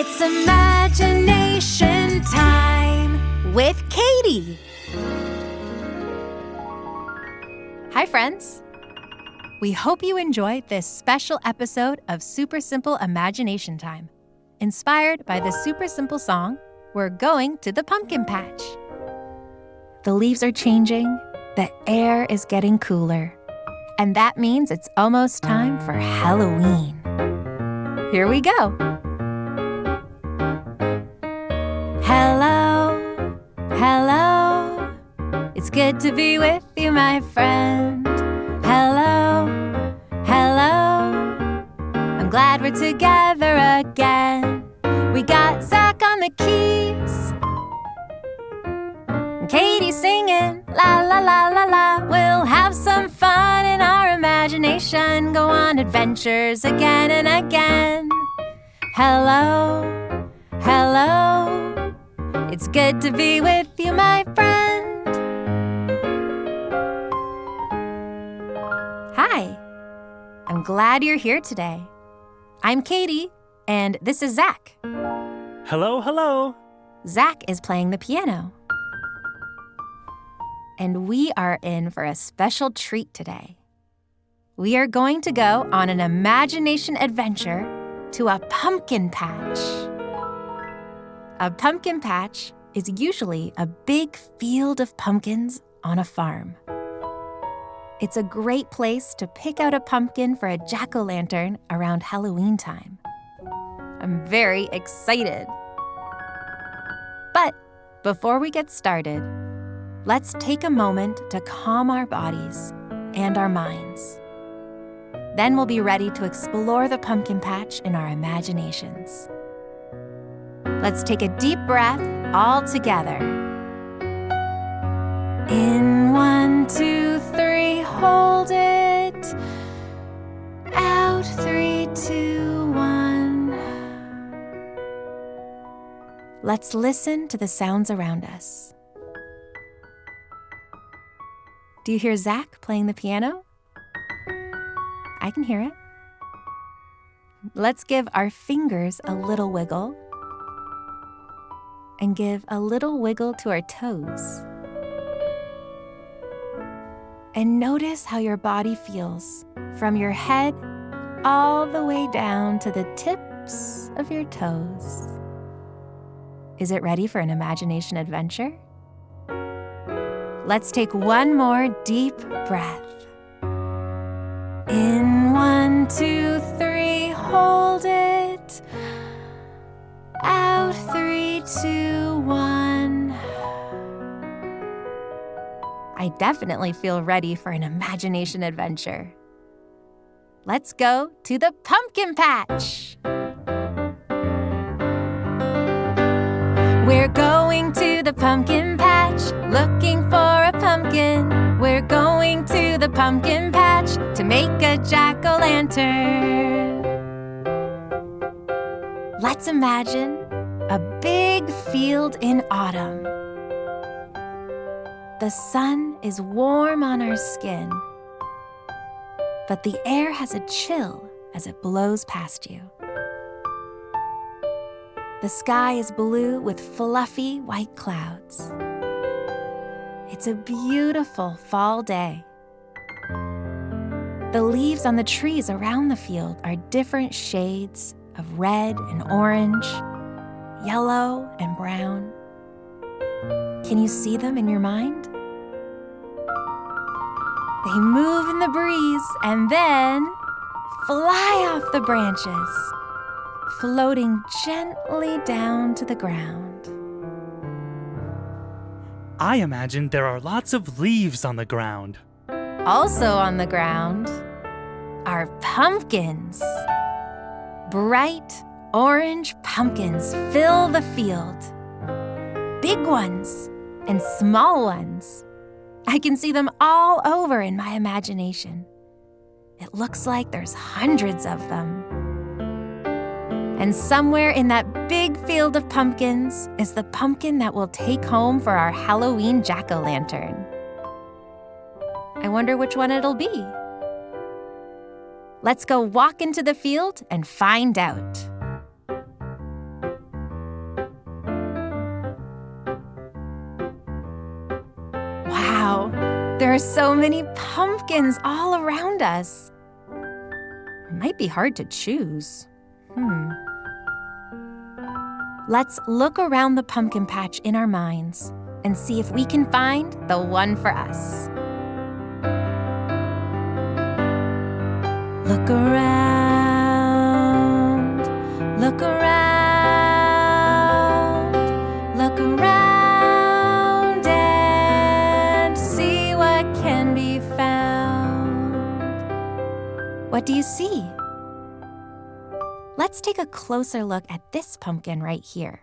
It's imagination time with Caitie. Hi, friends. We hope you enjoy this special episode of Super Simple Imagination Time, inspired by the super simple song, We're Going to the Pumpkin Patch. The leaves are changing, the air is getting cooler, and that means it's almost time for Halloween. Here we go. Hello, hello. It's good to be with you, my friend. Hello, hello. I'm glad we're together again. We got Zach on the keys, and Caitie singing, la la la la la. We'll have some fun in our imagination, go on adventures again and again. Hello, hello. It's good to be with you, my friend. Hi, I'm glad you're here today. I'm Caitie, and this is Zach. Hello, hello. Zach is playing the piano. And we are in for a special treat today. We are going to go on an imagination adventure to a pumpkin patch. A pumpkin patch is usually a big field of pumpkins on a farm. It's a great place to pick out a pumpkin for a jack-o'-lantern around Halloween time. I'm very excited. But before we get started, let's take a moment to calm our bodies and our minds. Then we'll be ready to explore the pumpkin patch in our imaginations. Let's take a deep breath all together. In 1, 2, 3, hold it. Out 3, 2, 1. Let's listen to the sounds around us. Do you hear Zach playing the piano? I can hear it. Let's give our fingers a little wiggle and give a little wiggle to our toes. And notice how your body feels from your head all the way down to the tips of your toes. Is it ready for an imagination adventure? Let's take one more deep breath. In 1, 2, 3, hold it. Out 3, 2, 1. I definitely feel ready for an imagination adventure. Let's go to the pumpkin patch. We're going to the pumpkin patch, looking for a pumpkin. We're going to the pumpkin patch to make a jack-o'-lantern. Let's imagine a big field in autumn. The sun is warm on our skin, but the air has a chill as it blows past you. The sky is blue with fluffy white clouds. It's a beautiful fall day. The leaves on the trees around the field are different shades of red and orange, yellow and brown. Can you see them in your mind? They move in the breeze and then fly off the branches, floating gently down to the ground. I imagine there are lots of leaves on the ground. Also on the ground are pumpkins. Bright orange pumpkins fill the field. Big ones and small ones. I can see them all over in my imagination. It looks like there's hundreds of them. And somewhere in that big field of pumpkins is the pumpkin that we'll take home for our Halloween jack-o'-lantern. I wonder which one it'll be. Let's go walk into the field and find out. are so many pumpkins all around us. It might be hard to choose. Let's look around the pumpkin patch in our minds and see if we can find the one for us. Look around, look around, look around and see what can be found. What do you see? Let's take a closer look at this pumpkin right here.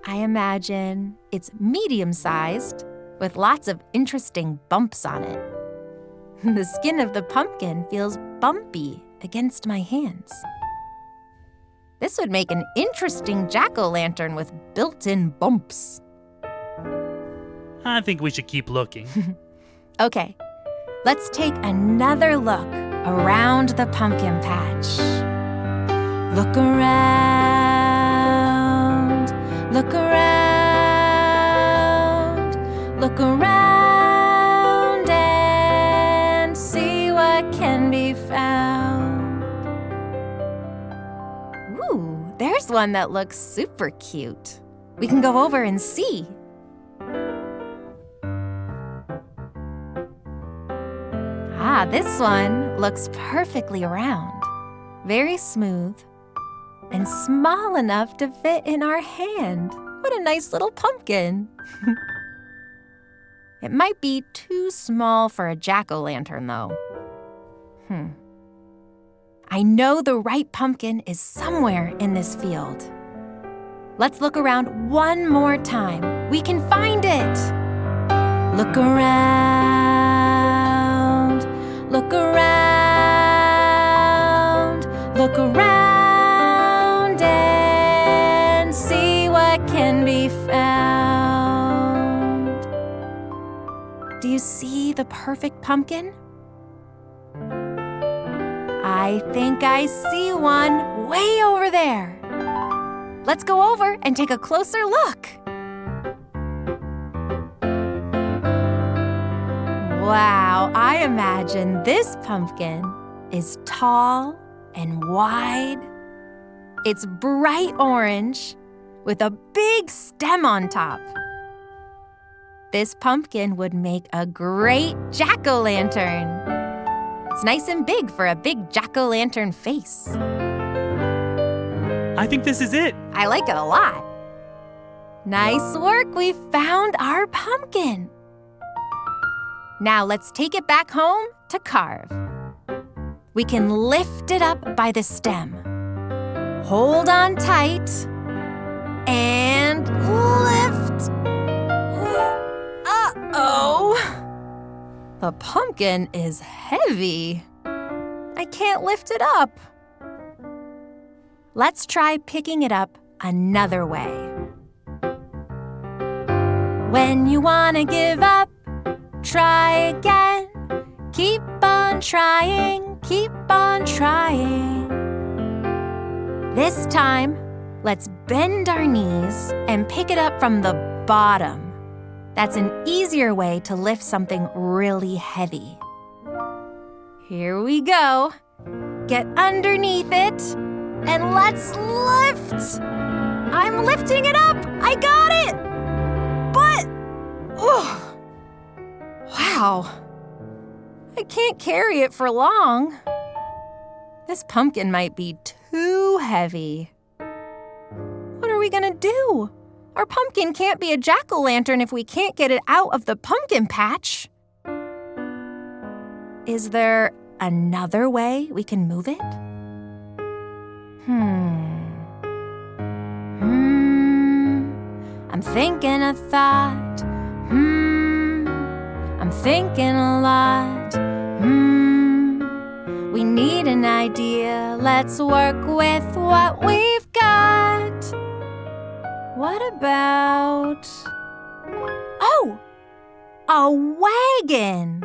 I imagine it's medium-sized with lots of interesting bumps on it. The skin of the pumpkin feels bumpy against my hands. This would make an interesting jack-o'-lantern with built-in bumps. I think we should keep looking. Okay, let's take another look around the pumpkin patch. Look around, look around, look around and see what can be found. Ooh, there's one that looks super cute. We can go over and see. This one looks perfectly round, very smooth, and small enough to fit in our hand. What a nice little pumpkin. It might be too small for a jack-o'-lantern, though. I know the right pumpkin is somewhere in this field. Let's look around one more time. We can find it. Look around, look around, look around and see what can be found. Do you see the perfect pumpkin? I think I see one way over there. Let's go over and take a closer look. Wow, I imagine this pumpkin is tall and wide. It's bright orange with a big stem on top. This pumpkin would make a great jack-o'-lantern. It's nice and big for a big jack-o'-lantern face. I think this is it. I like it a lot. Nice work, we found our pumpkin. Now let's take it back home to carve. We can lift it up by the stem. Hold on tight and lift. Uh-oh. The pumpkin is heavy. I can't lift it up. Let's try picking it up another way. When you want to give up, try again. Keep on trying, keep on trying. This time, let's bend our knees and pick it up from the bottom. That's an easier way to lift something really heavy. Here we go. Get underneath it and let's lift. I'm lifting it up. I got it. But, wow. I can't carry it for long. This pumpkin might be too heavy. What are we gonna do? Our pumpkin can't be a jack-o'-lantern if we can't get it out of the pumpkin patch. Is there another way we can move it? I'm thinking a thought. I'm thinking a lot. We need an idea. Let's work with what we've got. What about... Oh! A wagon!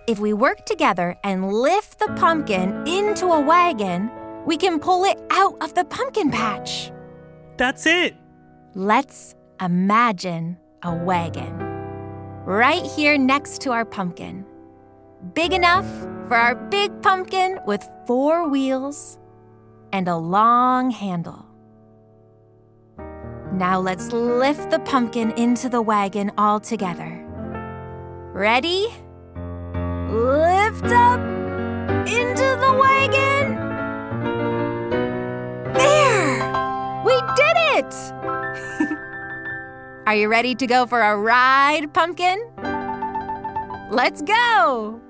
If we work together and lift the pumpkin into a wagon, we can pull it out of the pumpkin patch. That's it. Let's imagine a wagon. right here next to our pumpkin. Big enough for our big pumpkin with 4 wheels and a long handle. Now let's lift the pumpkin into the wagon all together. Ready? Lift up into the wagon. There! We did it! Are you ready to go for a ride, pumpkin? Let's go!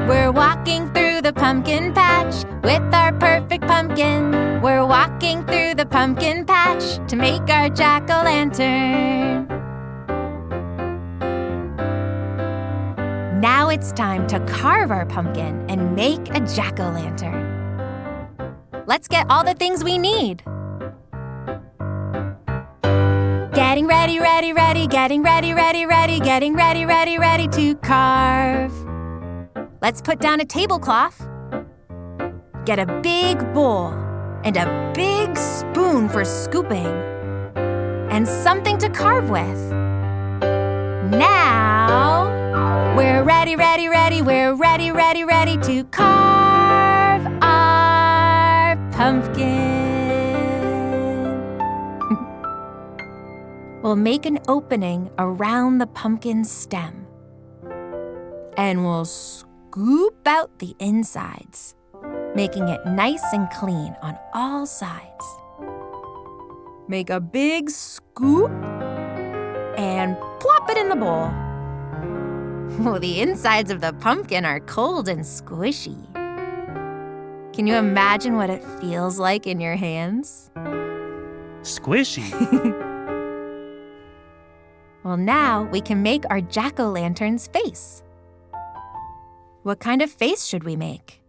We're walking through the pumpkin patch with our perfect pumpkin. We're walking through the pumpkin patch to make our jack-o'-lantern. Now it's time to carve our pumpkin and make a jack-o'-lantern. Let's get all the things we need. Getting ready, ready, ready, getting ready, ready, ready, getting ready, ready, ready to carve. Let's put down a tablecloth. Get a big bowl and a big spoon for scooping and something to carve with. Now, we're ready, ready, ready, we're ready, ready, ready to carve our pumpkin. We'll make an opening around the pumpkin stem and we'll scoop out the insides, making it nice and clean on all sides. Make a big scoop and plop it in the bowl. Oh, the insides of the pumpkin are cold and squishy. Can you imagine what it feels like in your hands? Squishy. Well, now we can make our jack-o'-lantern's face. What kind of face should we make?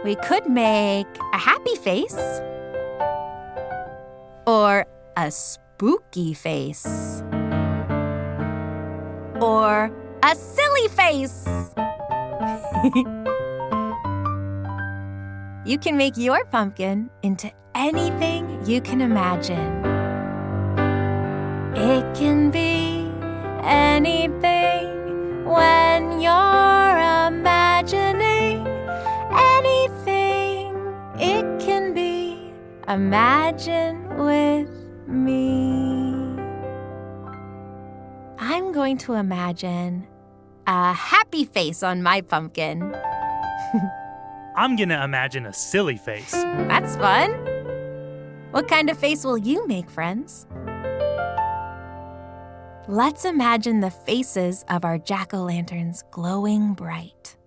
We could make a happy face or a spooky face or a silly face. You can make your pumpkin into anything you can imagine. It can be anything when you're imagining anything. It can be imagine with me. I'm going to imagine a happy face on my pumpkin. I'm gonna imagine a silly face. That's fun. What kind of face will you make, friends? Let's imagine the faces of our jack-o'-lanterns glowing bright.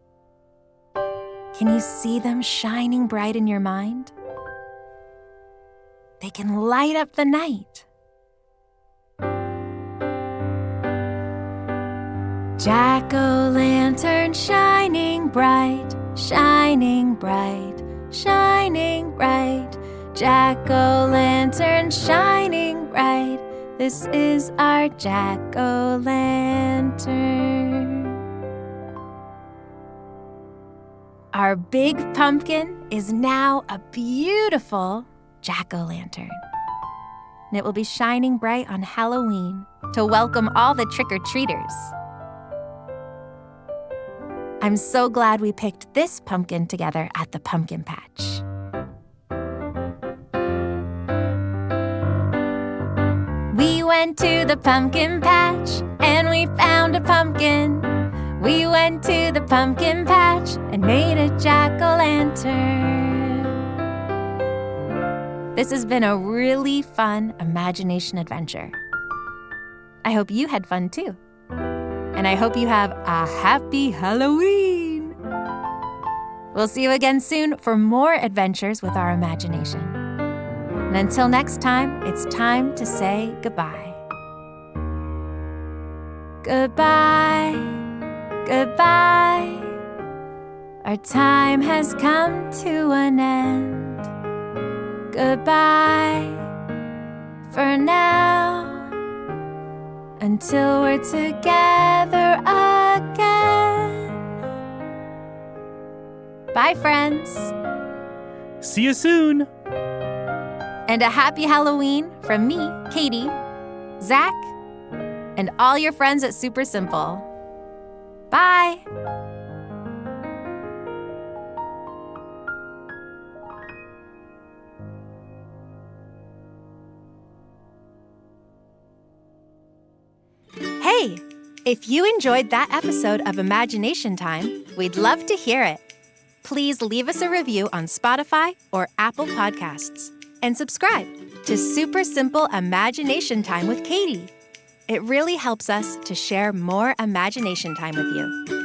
Can you see them shining bright in your mind? They can light up the night. Jack-o'-lantern shining bright, shining bright, shining bright. Jack-o'-lantern shining bright. This is our jack-o'-lantern. Our big pumpkin is now a beautiful jack-o'-lantern. And it will be shining bright on Halloween to welcome all the trick-or-treaters. I'm so glad we picked this pumpkin together at the pumpkin patch. We went to the pumpkin patch and we found a pumpkin. We went to the pumpkin patch and made a jack-o'-lantern. This has been a really fun imagination adventure. I hope you had fun too. And I hope you have a happy Halloween. We'll see you again soon for more adventures with our imagination. And until next time, it's time to say goodbye. Goodbye, goodbye. Our time has come to an end. Goodbye for now, until we're together again. Bye, friends. See you soon. And a happy Halloween from me, Caitie, Zach, and all your friends at Super Simple. Bye! Hey, if you enjoyed that episode of Imagination Time, we'd love to hear it. Please leave us a review on Spotify or Apple Podcasts and subscribe to Super Simple Imagination Time with Caitie. It really helps us to share more imagination time with you.